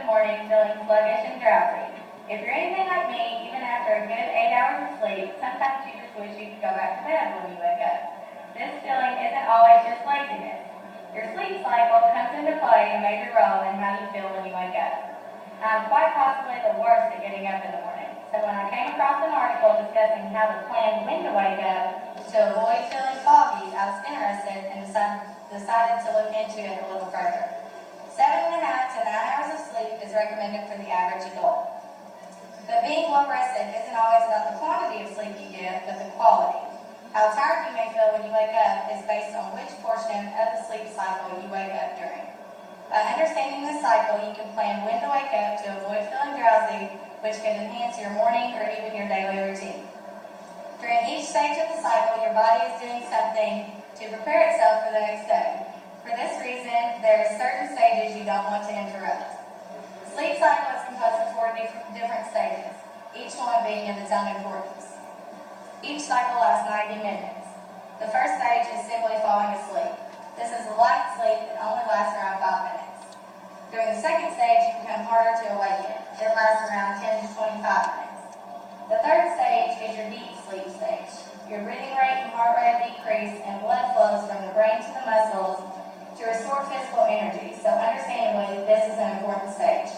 morning feeling sluggish and drowsy. If you're anything like me, even after a good 8 hours of sleep, sometimes you just wish you could go back to bed when you wake up. This feeling isn't always just laziness. Your sleep cycle comes into play a major role in how you feel when you wake up. I'm quite possibly the worst at getting up in the morning, so when I came across an article discussing how to plan when to wake up to avoid feeling foggy, I was interested and decided to look into it a little further. 7.5 to 9 hours of sleep is recommended for the average adult. But being well rested isn't always about the quantity of sleep you get, but the quality. How tired you may feel when you wake up is based on which portion of the sleep cycle you wake up during. By understanding this cycle, you can plan when to wake up to avoid feeling drowsy, which can enhance your morning or even your daily routine. During each stage of the cycle, your body is doing something to prepare itself for the next day. For this reason, there are certain stages you don't want to interrupt. The sleep cycle is composed of 4 different stages, each one being of its own importance. Each cycle lasts 90 minutes. The first stage is simply falling asleep. This is a light sleep that only lasts around 5 minutes. During the second stage, you become harder to awaken. It lasts around 10 to 25 minutes. The third stage is your deep sleep stage. Your breathing rate and heart rate decrease and blood flows from the brain to the muscles to restore physical energy, so understandably, this is an important stage.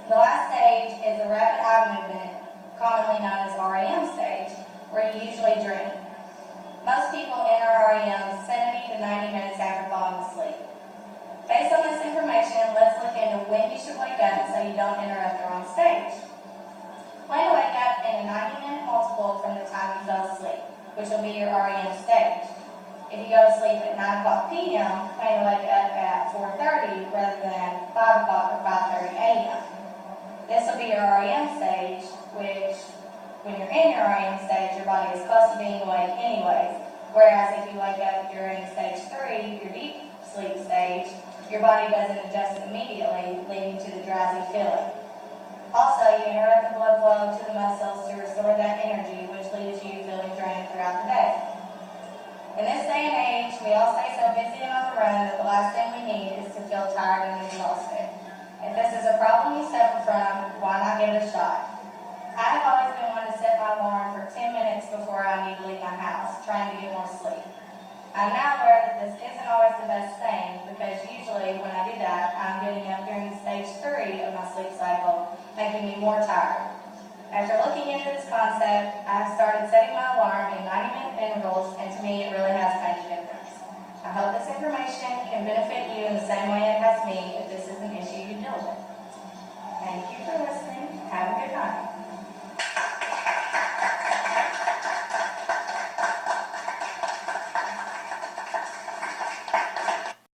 The last stage is the rapid eye movement, commonly known as REM stage, where you usually dream. Most people enter REM 70 to 90 minutes after falling asleep. Based on this information, let's look into when you should wake up so you don't interrupt the wrong stage. Plan to wake up in a 90-minute multiple from the time you fell asleep, which will be your REM stage. If you go to sleep at 9 o'clock p.m., plan to wake up at 4:30 rather than 5 o'clock or 5:30 a.m. This will be your REM stage, which, when you're in your REM stage, your body is close to being awake anyways. Whereas if you wake up during stage 3, your deep sleep stage, your body doesn't adjust immediately, leading to the drowsy feeling. Also, you interrupt the blood flow to the muscles to restore that energy, which leaves you feeling drained throughout the day. In this day and age, we all stay so busy and on the run that the last thing we need is to feel tired and exhausted. If this is a problem you suffer from, why not give it a shot? I have always been one to set my alarm for 10 minutes before I need to leave my house, trying to get more sleep. I'm now aware that this isn't always the best thing, because usually when I do that, I'm getting up during stage 3 of my sleep cycle, making me more tired. After looking into this concept, I've started setting my alarm in 90-minute intervals, and to me it really has made a difference. I hope this information can benefit you in the same way it has me,